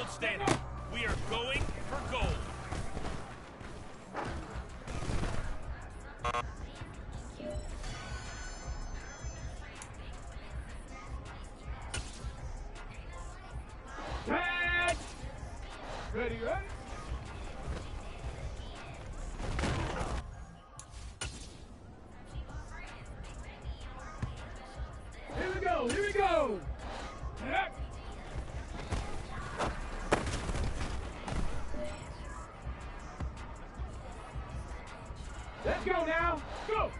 Outstanding. We are going for gold. Ready, ready? Here we go, here we go! Let's go now, go!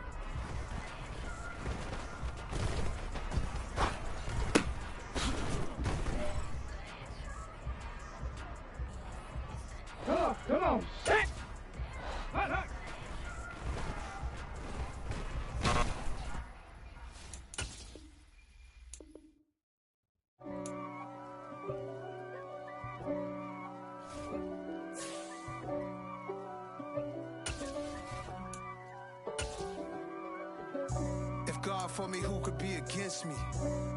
Come on, set! Hot, hot! If God for me, who could be against me?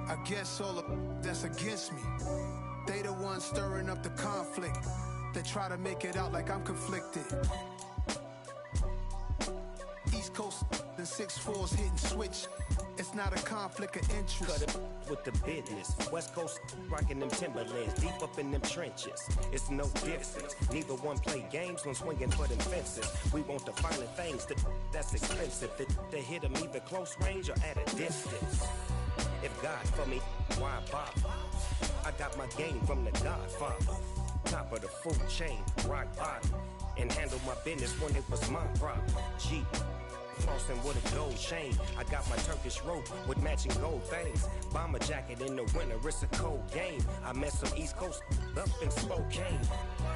I guess all of that's against me. They the ones stirring up the conflict. They try to make it out like I'm conflicted. East Coast, the 6'4's hitting switch. It's not a conflict of interest. Cut it with the business. West Coast rocking them Timberlands, deep up in them trenches. It's no difference. Neither one play games when swinging for them fences. We want the finer things that's expensive. They hit them either close range or at a distance. If God for me, why bother? I got my game from the Godfather. Top of the food chain, rock bottom. And handle my business when it was my problem. G. Flossing with a gold chain. I got my Turkish rope with matching gold things. Bomber jacket in the winter, it's a cold game. I met some East Coast up in Spokane.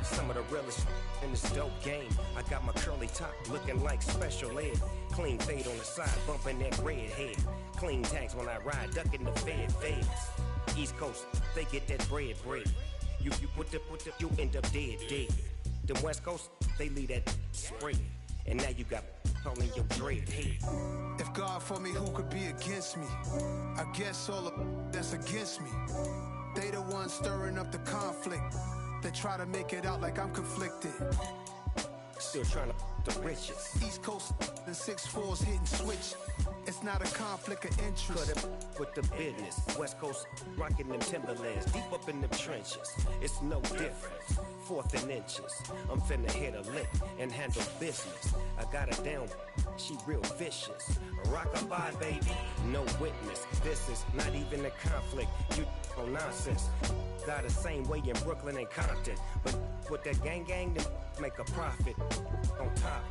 Some of the realest in this dope game. I got my curly top looking like special ed. Clean fade on the side, bumping that red head. Clean tags when I ride, ducking the feds. East Coast, they get that bread. You you end up dead. Them West Coast, they leave that spray. And now you got all in your dread head. If God for me, who could be against me? I guess all of that's against me. They the ones stirring up the conflict. They try to make it out like I'm conflicted. Still trying to the riches. East Coast, the 6'4's hitting switch. It's not a conflict of interest. Cut it with the business. West Coast rocking them Timberlands, deep up in them trenches. It's no difference. 4th and inches. I'm finna hit a lick and handle business. I got her down, she real vicious. Rock-a-bye, baby, no witness. This is not even a conflict. You on nonsense. Got the same way in Brooklyn and Compton. But with that gang, then make a profit. On top,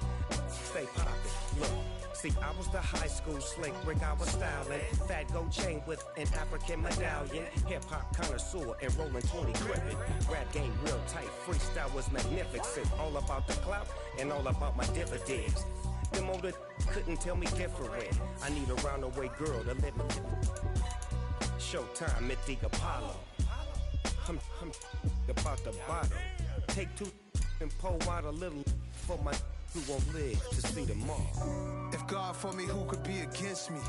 stay poppin'. Look. See, I was the high school slick brick, I was styling. Fat gold chain with an African medallion. Hip-hop connoisseur and rolling 20 gripping. Rap game real tight, freestyle was magnificent. All about the clout and all about my dividends. Them older couldn't tell me different. I need a roundaway girl to live in. Showtime at the Apollo. I'm about the bottle. Take 2 and pour out a little for my who won't live to see tomorrow. If God for me, who could be against me?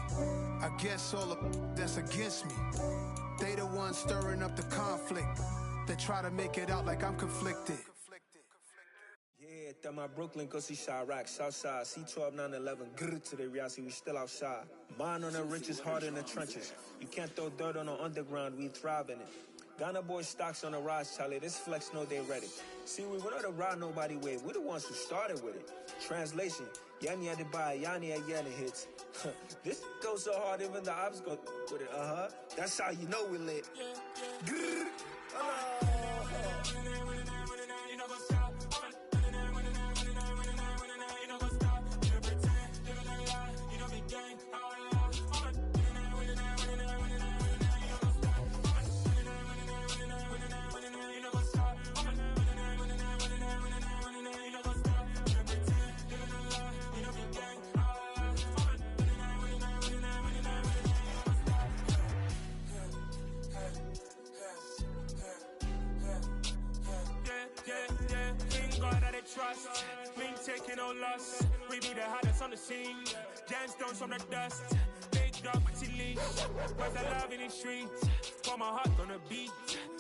I guess all of that's against me. They the ones stirring up the conflict. They try to make it out like I'm conflicted. Yeah, that my Brooklyn, go see Chirac, Southside, C12, 911, grrr to the reality, we still outside. Mine on the riches, hard in the trenches. You can't throw dirt on the underground, we thrive in it. Ghana boys stocks on the rise, Charlie. This flex know they ready. See, we not to ride nobody with. We're the ones who started with it. Translation: Yanni had to buy Yanni at Yanni hits. This goes so hard, even the ops go with it. That's how you know we lit. Grrr. Trust, we ain't taking no loss. We be the hottest on the scene. Gemstones from the dust. Big dog, pretty leash. Where's the love in the streets? For my heart on the beat.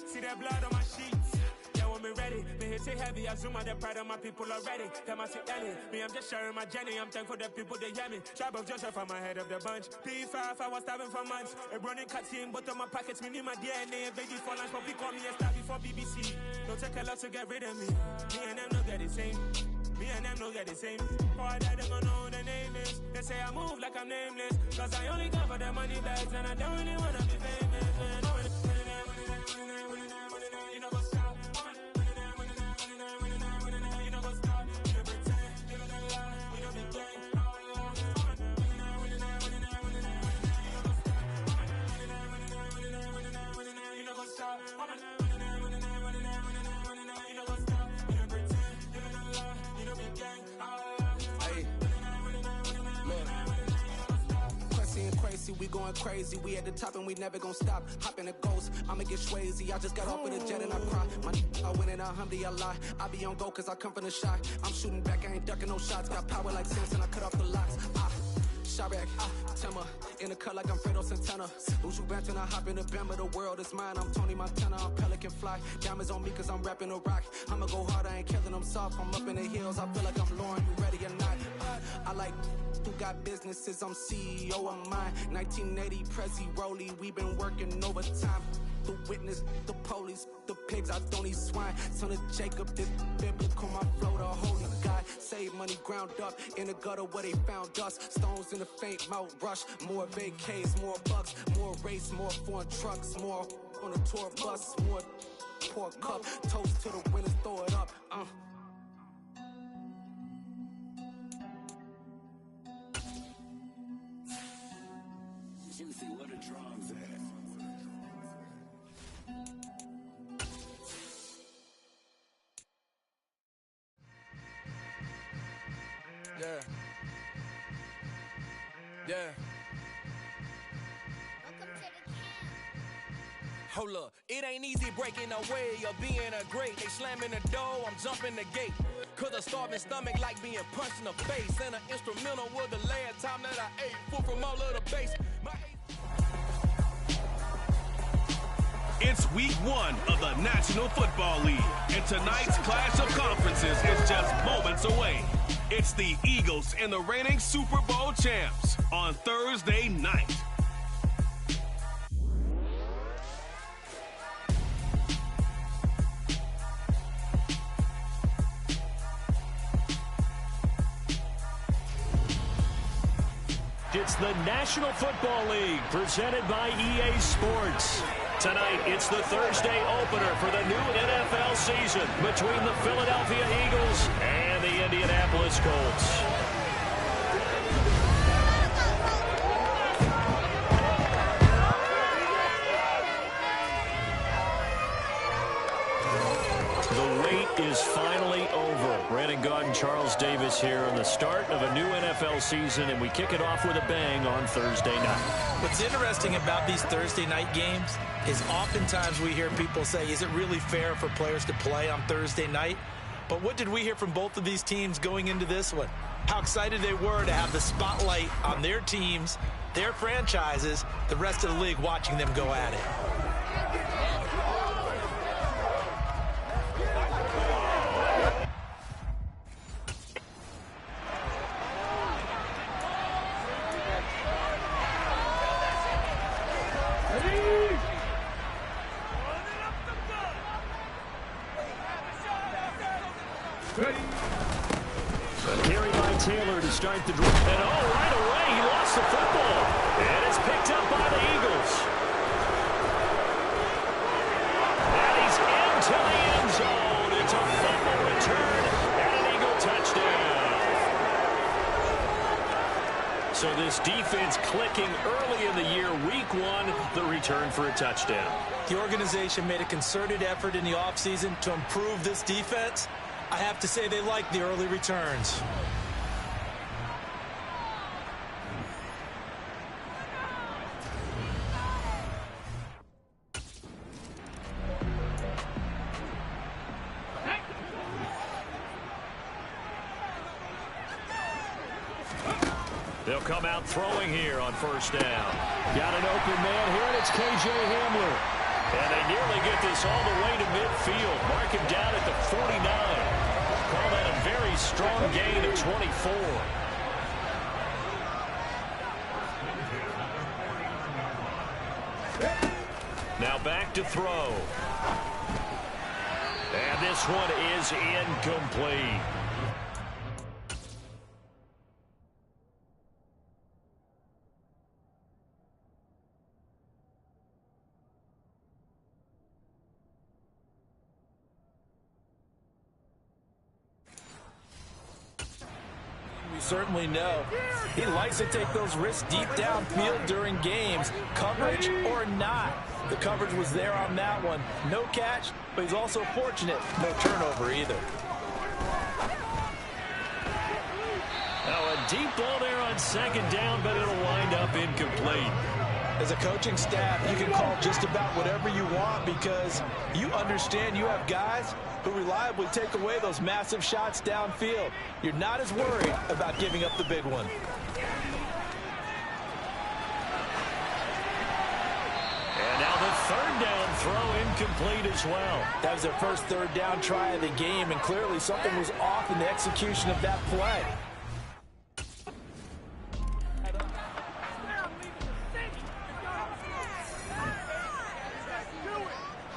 See that blood on my sheets. Yeah, want me ready. Me hit it heavy, I zoom out the pride of my people already. Them I see Ellie, me I'm just sharing my journey. I'm thankful that people they hear me. Tribe of Joseph, I'm ahead of the bunch. P5, I was starving for months. A running cutscene, but on my pockets, me need my DNA. Baby for lunch, but we call me a star before BBC. Don't take a lot to get rid of me. Me and them don't get the same. Me and them don't get the same. For that, them gonna know who the name is. They say I move like I'm nameless. Cause I only come for the money bags and I don't really wanna be famous. You know what's up? You know what's up? You know pretend. You know the lie. You know the gang. You know what's up? We going crazy, we at the top and we never gonna stop. Hop in a ghost, I'ma get swayzy. I just got off with a jet and I cry. I win in a Humvee, I lie. I be on go cause I come from the shot. I'm shooting back, I ain't ducking no shots. Got power like Samson, I cut off the locks. Sharek, Timmer, in the cut like I'm Fredo Santana. Who's you Benton, I hop in the Bama, the world is mine. I'm Tony Montana, I'm Pelican Fly. Diamonds on me cause I'm rapping a rock. I'ma go hard, I ain't killing them soft. I'm up in the hills, I feel like I'm Lauren, you ready or not? I like who got businesses, I'm CEO of mine. 1980, Prezi Rolly, we been working overtime. The witness, the police, the pigs, I don't eat swine. Son of Jacob, this biblical, my flow, the holy God. Save money ground up in the gutter where they found dust. Stones in the faint mouth rush. More vacays, more bucks, more race, more foreign trucks, more on a tour bus, more pour cup. Toast to the winners, throw it up. Juicy, what a drums at. Yeah. Yeah. Hold up, it ain't easy breaking away or being a great. They slamming the door, I'm jumping the gate. Cause a starving stomach like being punched in the face. And an instrumental was the last time that I ate. Full from all of the bass. It's week 1 of the National Football League, and tonight's clash of conferences is just moments away. It's the Eagles and the reigning Super Bowl champs on Thursday night. It's the National Football League presented by EA Sports. Tonight, it's the Thursday opener for the new NFL season between the Philadelphia Eagles and the Indianapolis Colts. The wait is finally over. Brandon Gaudin, Charles Davis here on the start of a new NFL season, and we kick it off with a bang on Thursday night. What's interesting about these Thursday night games is oftentimes we hear people say, is it really fair for players to play on Thursday night? But what did we hear from both of these teams going into this one? How excited they were to have the spotlight on their teams, their franchises, the rest of the league watching them go at it. Carry by Taylor to start the drive. And right away, he lost the football. And it's picked up by the Eagles. And he's into the end zone. It's a fumble return and an Eagle touchdown. So this defense clicking early in the year, week 1, the return for a touchdown. The organization made a concerted effort in the offseason to improve this defense. I have to say they like the early returns. They'll come out throwing here on first down. Got an open man here, and it's KJ Hamler. And they nearly get this all the way to midfield. Mark him down at the 49. Call that a very strong gain of 24. Now back to throw. And this one is incomplete. We certainly know he likes to take those risks deep downfield during games, coverage or not. The coverage was there on that one. No catch, but he's also fortunate. No turnover either. Now a deep ball there on second down, but it'll wind up incomplete. As a coaching staff, you can call just about whatever you want because you understand you have guys who reliably take away those massive shots downfield. You're not as worried about giving up the big one. And now the third down throw incomplete as well. That was their first third down try of the game, and clearly something was off in the execution of that play.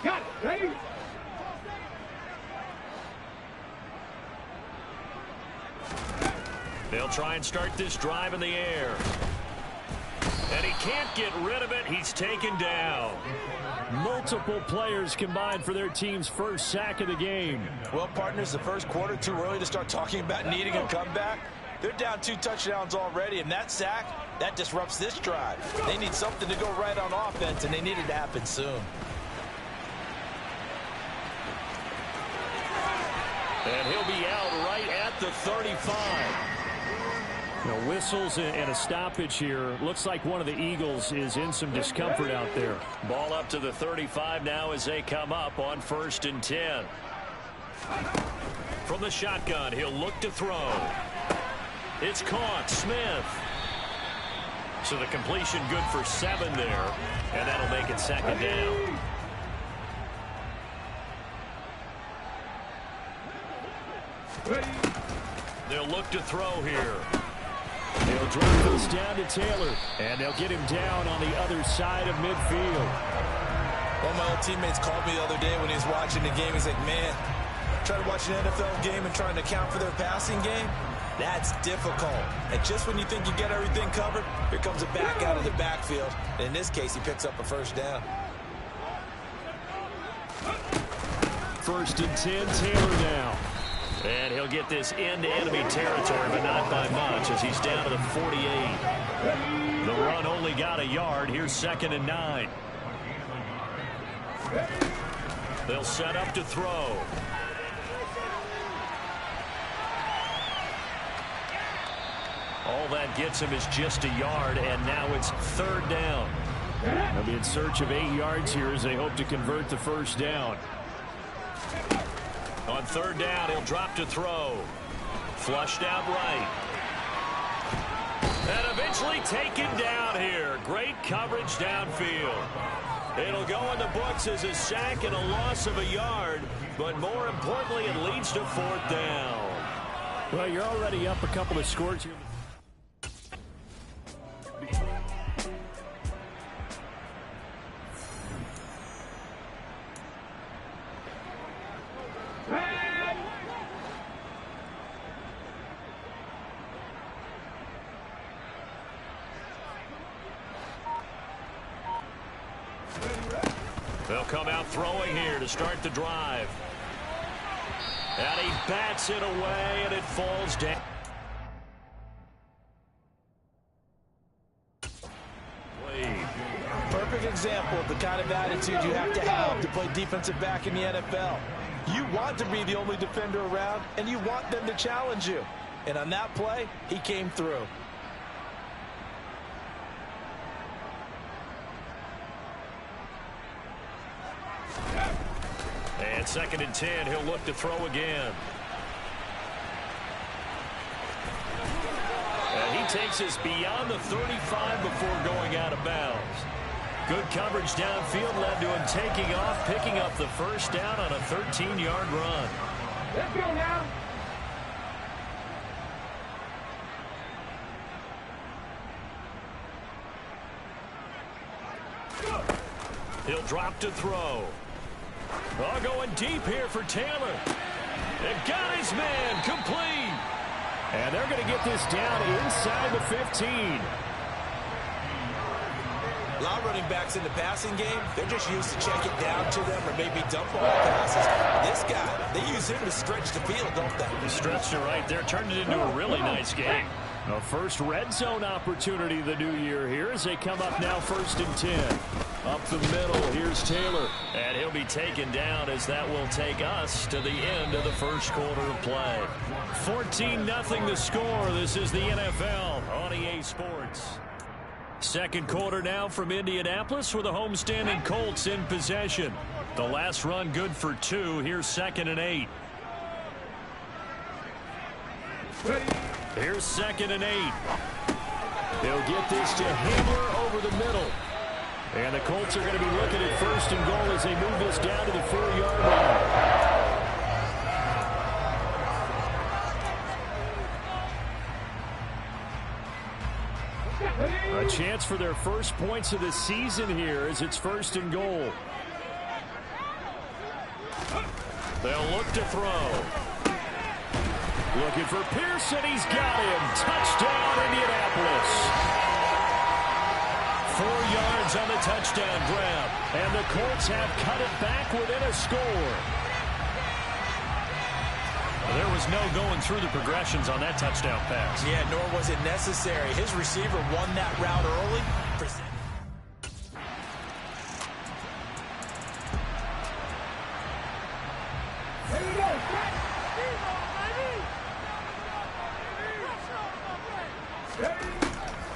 Got it, ready? They'll try and start this drive in the air. And he can't get rid of it. He's taken down. Multiple players combined for their team's first sack of the game. Well, partners, the first quarter, too early to start talking about needing a comeback. They're down 2 touchdowns already, and that sack, that disrupts this drive. They need something to go right on offense, and they need it to happen soon. And he'll be out right at the 35. Whistles and a stoppage here. Looks like one of the Eagles is in some discomfort out there. Ball up to the 35 now as they come up on 1st and 10. From the shotgun, he'll look to throw. It's caught. Smith. So the completion good for 7 there. And that'll make it 2nd down. They'll look to throw here. They'll drop this down to Taylor, and they'll get him down on the other side of midfield. One of my old teammates called me the other day when he was watching the game. He's like, man, trying to watch an NFL game and trying to account for their passing game, that's difficult. And just when you think you get everything covered, here comes a back out of the backfield. And in this case, he picks up a 1st down. 1st and 10, Taylor now. And he'll get this into enemy territory, but not by much as he's down to the 48. The run only got a yard. Here's 2nd and 9. They'll set up to throw. All that gets him is just a yard, and now it's 3rd down. They'll be in search of 8 yards here as they hope to convert the 1st down. On 3rd down, he'll drop to throw. Flushed out right. And eventually taken down here. Great coverage downfield. It'll go in the books as a sack and a loss of a yard, but more importantly, it leads to 4th down. Well, you're already up a couple of scores here. They'll come out throwing here to start the drive. And he bats it away, and it falls down. Perfect example of the kind of attitude you have to play defensive back in the NFL. You want to be the only defender around, and you want them to challenge you. And on that play, he came through. And 2nd and 10, he'll look to throw again. And he takes us beyond the 35 before going out of bounds. Good coverage downfield led to him taking off, picking up the first down on a 13-yard run. Let's go now. He'll drop to throw. Oh, going deep here for Taylor. It got his man complete. And they're going to get this down inside the 15. A lot of running backs in the passing game, they're just used to check it down to them or maybe dump off passes. This guy, they use him to stretch the field, don't they? He stretched it right there, turned it into a really nice game. A first red zone opportunity the new year here as they come up now 1st and 10. Up the middle, here's Taylor. And he'll be taken down as that will take us to the end of the first quarter of play. 14-0 the score. This is the NFL on EA Sports. Second quarter now from Indianapolis with the homestanding Colts in possession. The last run good for 2. Here's 2nd and 8. Here's 2nd and 8. He'll get this to Hamler over the middle. And the Colts are going to be looking at 1st and goal as they move this down to the 4-yard line. A chance for their first points of the season here as it's 1st and goal. They'll look to throw. Looking for Pearson. He's got him. Touchdown, Indianapolis. 4 yards on the touchdown grab. And the Colts have cut it back within a score. There was no going through the progressions on that touchdown pass. Yeah, nor was it necessary. His receiver won that route early.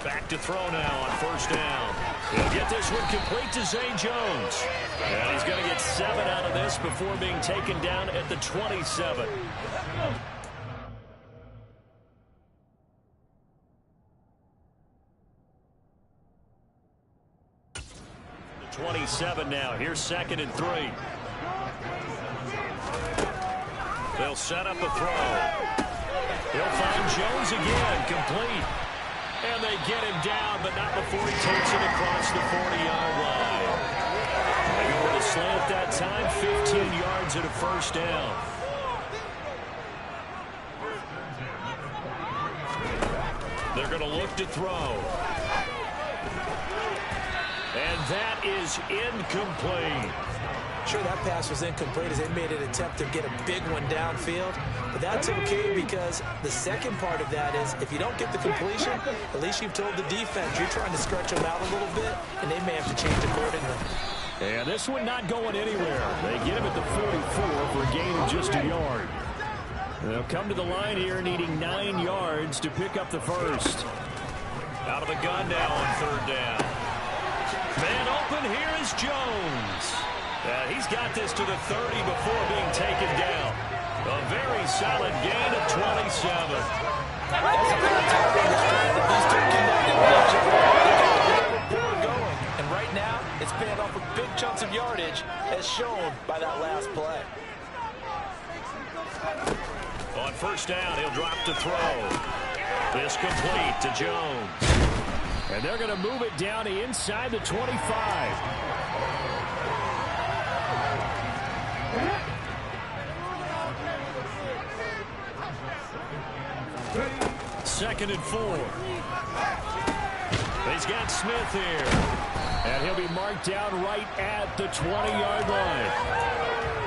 Back to throw now on 1st down. He'll get this one complete to Zay Jones. And he's going to get 7 out of this before being taken down at the 27. The 27 now. Here's 2nd and 3. They'll set up a throw. He'll find Jones again, complete. And they get him down, but not before he takes it across the 40-yard line. They go with a slant that time, 15 yards at a 1st down. They're going to look to throw. And that is incomplete. Sure, that pass was incomplete as they made an attempt to get a big one downfield. But that's okay because the second part of that is if you don't get the completion, at least you've told the defense you're trying to stretch them out a little bit, and they may have to change accordingly. And this one not going anywhere. They get him at the 44 for a gain of just a yard. They'll come to the line here needing 9 yards to pick up the first. Out of the gun now on 3rd down. Man open, here is Jones. He's got this to the 30 before being taken down. A very solid gain of 27. And right now, it's paying off with big chunks of yardage, as shown by that last play. On 1st down, he'll drop to throw. This complete to Jones. And they're going to move it down to inside the 25. 2nd and 4. He's got Smith here. And he'll be marked down right at the 20-yard line.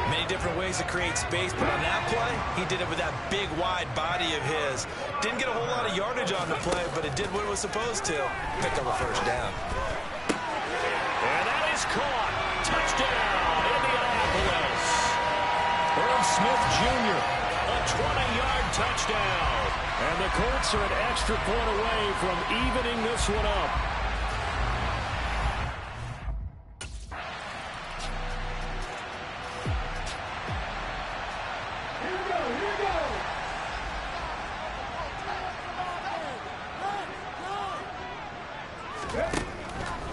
Many different ways to create space, but on that play, he did it with that big, wide body of his. Didn't get a whole lot of yardage on the play, but it did what it was supposed to. Picked up a 1st down. And that is caught. Touchdown, Indianapolis. Irv Smith Jr., a 20-yard touchdown. And the Colts are an extra point away from evening this one up.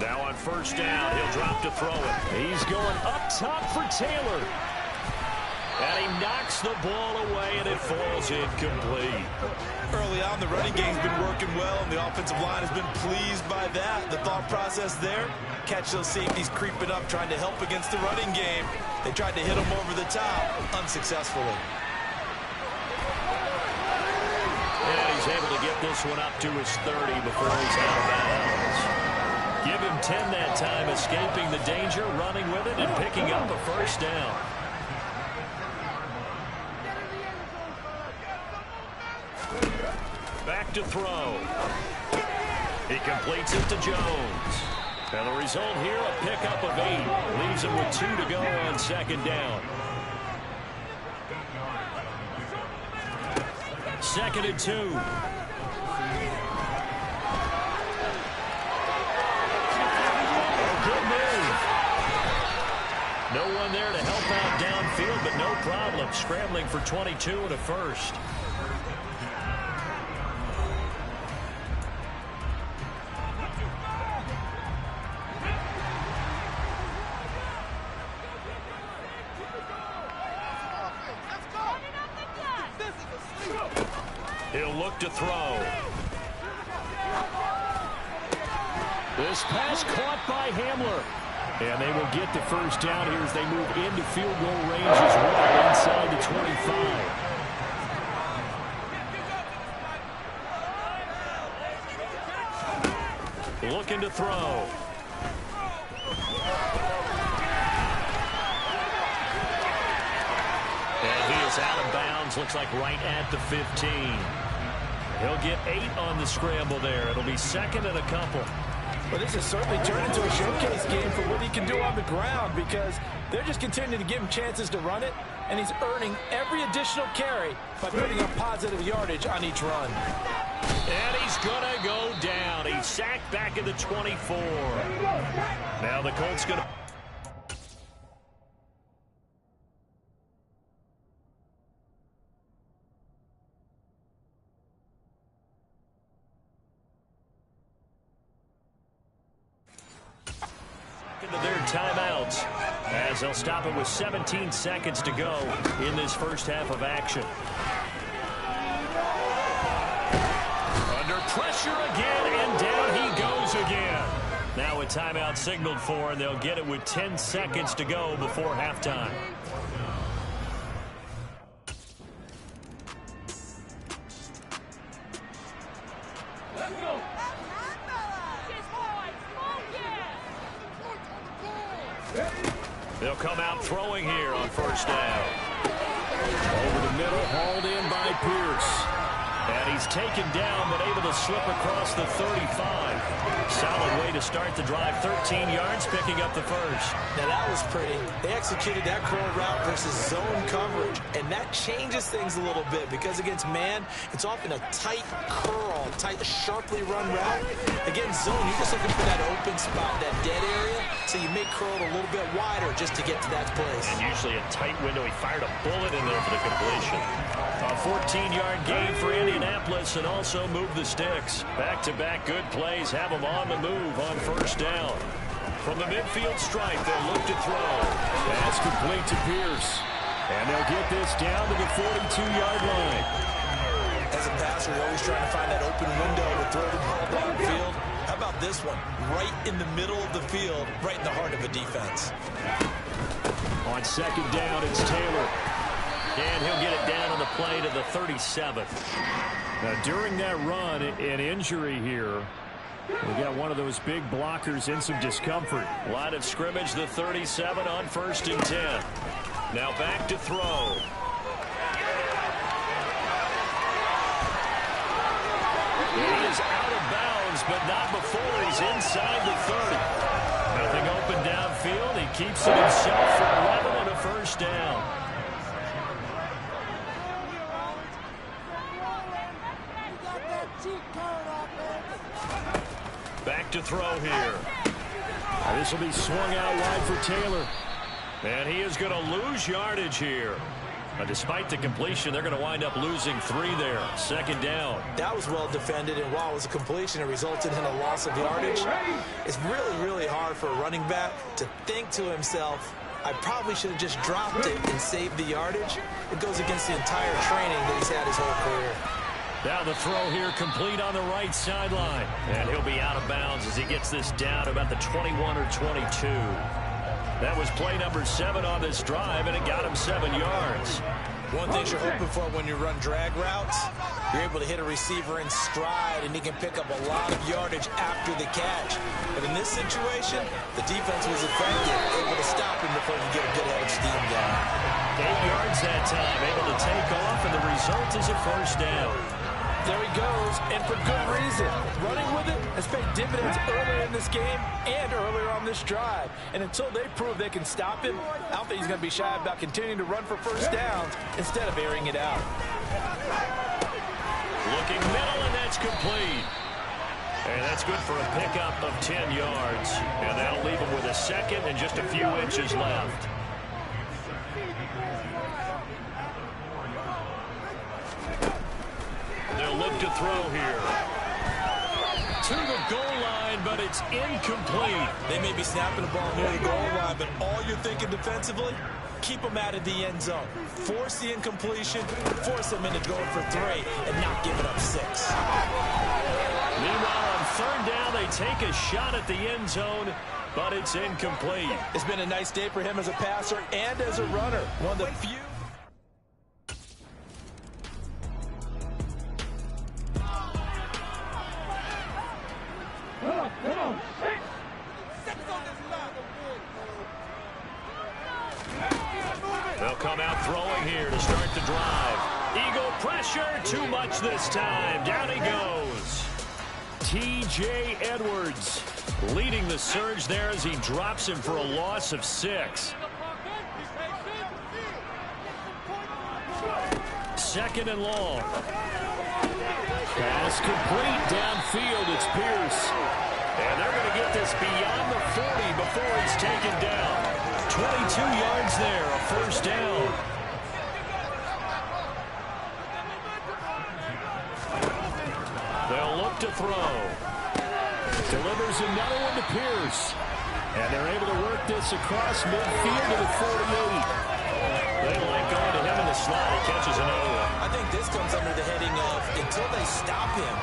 Now on first down, he'll drop to throw it. He's going up top for Taylor. And he knocks the ball away, and it falls incomplete. Early on, the running game's been working well, and the offensive line has been pleased by that. The thought process there, catch those safeties creeping up, trying to help against the running game. They tried to hit him over the top, unsuccessfully. And he's able to get this one up to his 30 before he's out of bounds. Give him 10 that time, escaping the danger, running with it, and picking up a first down. Back to throw. He completes it to Jones. And the result here, a pickup of 8. Leaves him with 2 to go on second down. Second and 2. Good move. No one there to help out downfield, but no problem. Scrambling for 22 and a first. He'll look to throw. This pass caught by Hamler. And they will get the first down here as they move into field goal range as well, inside the 25. Looking to throw. And he is out of bounds, looks like right at the 15. He'll get 8 on the scramble there. It'll be second and a couple. Well, this has certainly turned into a showcase game for what he can do on the ground, because they're just continuing to give him chances to run it, and he's earning every additional carry by putting up positive yardage on each run. And he's going to go down. He's sacked back at the 24. Now the Colts going to... their timeouts as they'll stop it with 17 seconds to go in this first half of action. Under pressure again, and down he goes again. Now a timeout signaled for, and they'll get it with 10 seconds to go before halftime. They'll come out throwing here on first down. Over the middle, hauled in by Pierce. And he's taken down, but able to slip across the 35. Solid way to start the drive. 13 yards, picking up the first. Now that was pretty. They executed that curl route versus zone coverage, and that changes things a little bit, because against man, it's often a tight curl, tight, sharply run route. Against zone, you're just looking for that open spot, that dead area, so you make curl a little bit wider just to get to that place. And usually a tight window. He fired a bullet in there for the completion. A 14-yard gain for Indianapolis, and also move the sticks. Back-to-back good plays have them on the move on first down. From the midfield stripe, they'll look to throw. Pass complete to Pierce. And they'll get this down to the 42-yard line. As a passer, you're always trying to find that open window to throw the ball downfield. How about this one? Right in the middle of the field, right in the heart of a defense. On second down, it's Taylor. And he'll get it down on the play to the 37th. Now, during that run, an injury here. We got one of those big blockers in some discomfort. Line of scrimmage, the 37 on first and 10. Now back to throw. He is out of bounds, but not before he's inside the 30. Nothing open downfield. He keeps it himself for 11 and a first down. Back to throw here. This will be swung out wide for Taylor. And he is going to lose yardage here. Despite the completion, they're going to wind up losing 3 there. 2nd down. That was well defended, and while it was a completion, it resulted in a loss of yardage. It's really, really hard for a running back to think to himself, I probably should have just dropped it and saved the yardage. It goes against the entire training that he's had his whole career. Now the throw here complete on the right sideline. And he'll be out of bounds as he gets this down to about the 21 or 22. That was play number 7 on this drive, and it got him 7 yards. One thing you're hoping for when you run drag routes, you're able to hit a receiver in stride, and he can pick up a lot of yardage after the catch. But in this situation, the defense was effective, able to stop him before he could get a good head of steam down. 8 yards that time, able to take off, and the result is a 1st down. There he goes, and for good reason. Running with it has paid dividends earlier in this game and earlier on this drive. And until they prove they can stop him, I don't think he's going to be shy about continuing to run for 1st downs instead of airing it out. Looking middle, and that's complete. And that's good for a pickup of 10 yards. And that'll leave him with a 2nd and just a few inches left. They'll look to throw here. To the goal line, but it's incomplete. They may be snapping the ball near the goal line, but all you're thinking defensively, keep them out of the end zone. Force the incompletion, force them into going for 3, and not give it up 6. Meanwhile, on 3rd down, they take a shot at the end zone, but it's incomplete. It's been a nice day for him as a passer and as a runner. One of the few. They'll come out throwing here to start the drive. Eagle pressure, too much this time. Down he goes. T.J. Edwards leading the surge there as he drops him for a loss of 6. 2nd and long. Pass complete downfield. It's Pierce. And they're going to get this beyond the 40 before it's taken down. 22 yards there, a 1st down. They'll look to throw. Delivers another one to Pierce. And they're able to work this across midfield to the 48. They link on to him in the slot. He catches another one. I think this comes under the heading of until they stop him,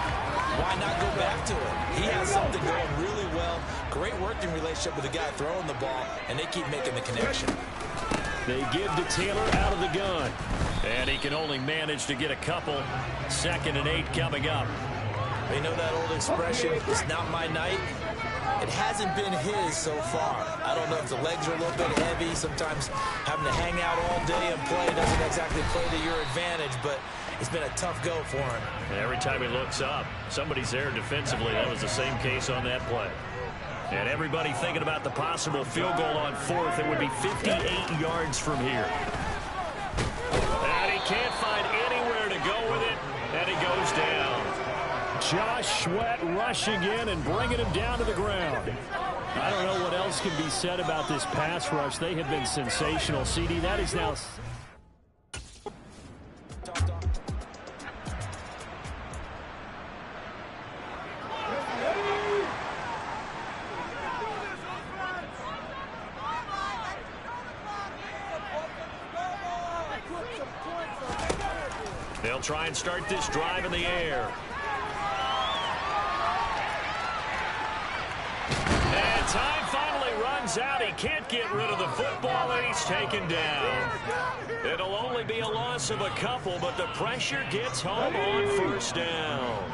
why not go back to it? He has something going really well. Great working relationship with the guy throwing the ball, and they keep making the connection. They give to Taylor out of the gun. And he can only manage to get a couple. 2nd and 8 coming up. They know that old expression, it's not my night. It hasn't been his so far. I don't know if the legs are a little bit heavy. Sometimes having to hang out all day and play doesn't exactly play to your advantage, but it's been a tough go for him. And every time he looks up, somebody's there defensively. That was the same case on that play. And everybody thinking about the possible field goal on 4th. It would be 58 yards from here. And he can't find anywhere to go with it, and he goes down. Josh Sweat rushing in and bringing him down to the ground. I don't know what else can be said about this pass rush. They have been sensational. CD, that is now... They'll try and start this drive in the air. And time finally runs out. He can't get rid of the football, and he's taken down. It'll only be a loss of a couple, but the pressure gets home on 1st down.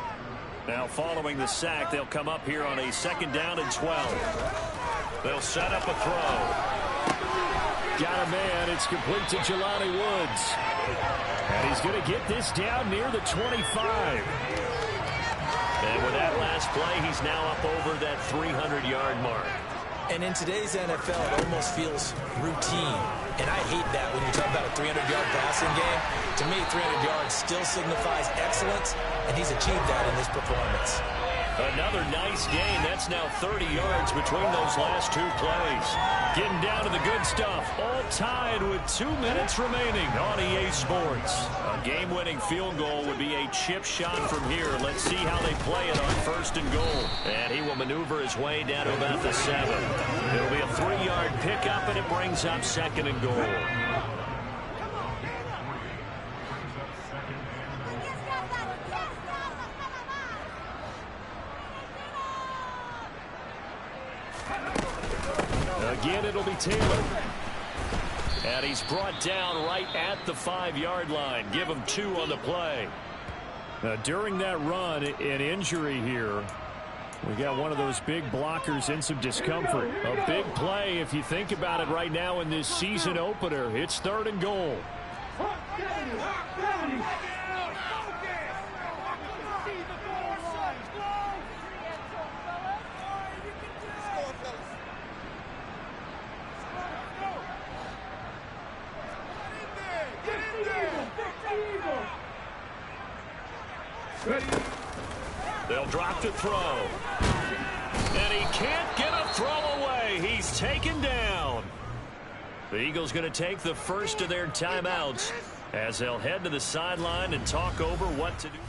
Now following the sack, they'll come up here on a 2nd down and 12. They'll set up a throw. Got a man. It's complete to Jelani Woods. And he's going to get this down near the 25. And with that last play, he's now up over that 300-yard mark. And in today's NFL, it almost feels routine. And I hate that when you talk about a 300-yard passing game. To me, 300 yards still signifies excellence, and he's achieved that in this performance. Another nice gain. That's now 30 yards between those last two plays. Getting down to the good stuff. All tied with 2 minutes remaining on EA Sports. A game-winning field goal would be a chip shot from here. Let's see how they play it on 1st and goal. And he will maneuver his way down to about the 7. It'll be a 3-yard pickup, and it brings up 2nd and goal. Again, it'll be Taylor. And he's brought down right at the 5-yard line. Give him 2 on the play. Now, during that run, an injury here. We got one of those big blockers in some discomfort. A big play, if you think about it right now in this season opener. It's 3rd and goal. They'll drop to throw. And he can't get a throw away. He's taken down. The Eagles going to take the first of their timeouts as they'll head to the sideline and talk over what to do.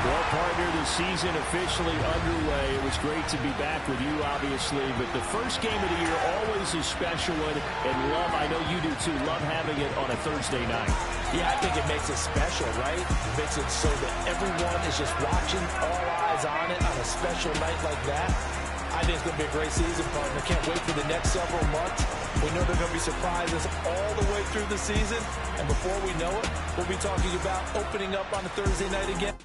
Well, partner, the season officially underway. It was great to be back with you, obviously, but the first game of the year always a special one, and love, I know you do too, love having it on a Thursday night. Yeah, I think it makes it special, right? It makes it so that everyone is just watching, all eyes on it on a special night like that. I think it's going to be a great season, partner. Can't wait for the next several months. We know there are going to be surprises all the way through the season, and before we know it, we'll be talking about opening up on a Thursday night again.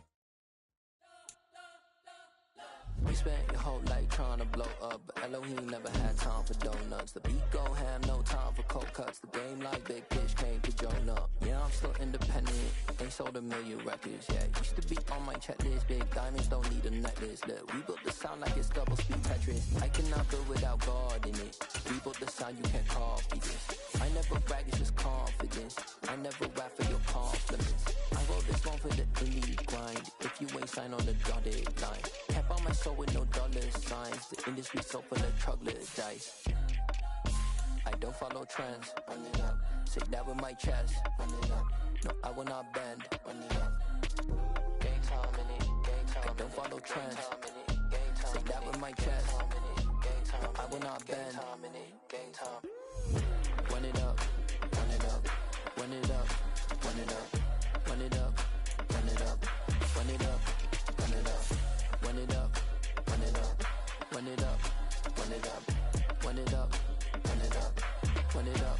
We spent your whole life trying to blow up, but Elohim never had time for donuts. The beat go ham, no time for cold cuts. The game like Big Fish came to join up. Yeah, I'm still independent, ain't sold a million records yet. Used to be on my checklist, big diamonds don't need a necklace. Look, we built the sound like it's double speed Tetris. I cannot build without God in it. We built the sound, you can't copy this. I never brag, it's just confidence. I never rap for your compliments. I wrote this one for the indie grind. If you ain't signed on the dotted line, can't buy my soul with no dollar signs. The industry so full of troglodytes. I don't follow trends. Run it up. Say that with my chest. Run it up. No, I will not bend. Run it up. Game time in it. Game time. I don't follow trends. Say that with my chest. No, I will not bend. Game time. Run it up. Run it up. Run it up. Run it up. Run it up. Run it up. Run it up. Run it up. Run it up. Run it up. Run it up. Run it up. Run it up. Run it up. Run it up.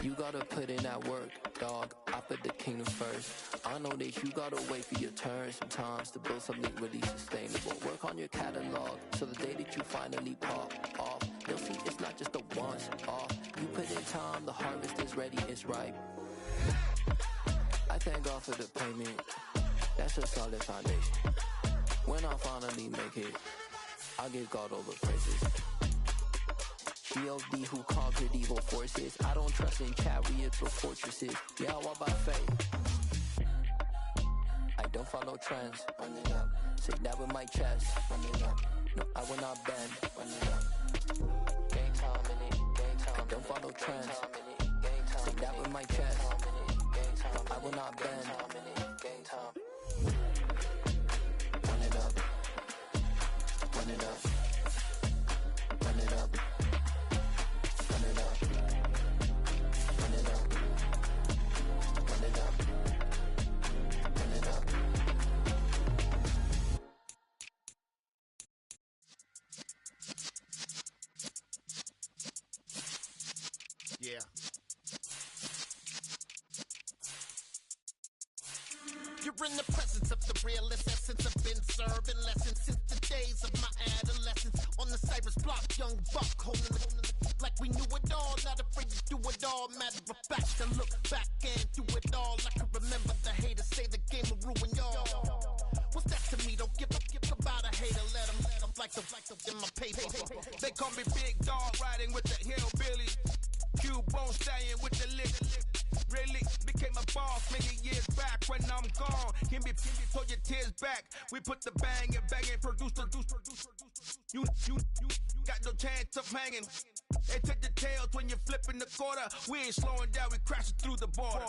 You gotta put in that work, dog. I put the kingdom first. I know that you gotta wait for your turn sometimes to build something really sustainable. Work on your catalog, so the day that you finally pop off, you'll see it's not just a once off. You put in time, the harvest is ready, it's ripe. I thank God for the payment. That's a solid foundation. When I finally make it, I'll give God all the praises. G.O.D. who conquered evil forces. I don't trust in chariots or fortresses. Yeah, I walk by faith. I don't follow trends. Run it up. Say that with my chest. Run it up. No, I will not bend. Run it up. Game time in it. Game time. I don't follow trends. Say that with my chest. No, I will not bend. Game time. Run it up. Run it up. Run it up. Run it up. Run it up. Run it up. Run it up. Yeah. You're in the presence of the realest essence. I've been serving lessons since the days of my adolescence. On the Cypress block, young buck holding the like we knew it all. Not afraid to do it all. Matter of fact, to look back and do it all. I can remember the haters say the game will ruin y'all. What's that to me? Don't give about a hater. Let them like the in my paper. They call me Big Dog, riding with the hillbilly. Cube bone stallion with the lick. really became a boss many years back. When I'm gone, give me pull your tears back. We put the bang and produce. You got no chance of hanging. They take the tails when you're flipping the quarter. We ain't slowing down, we crashing through the border.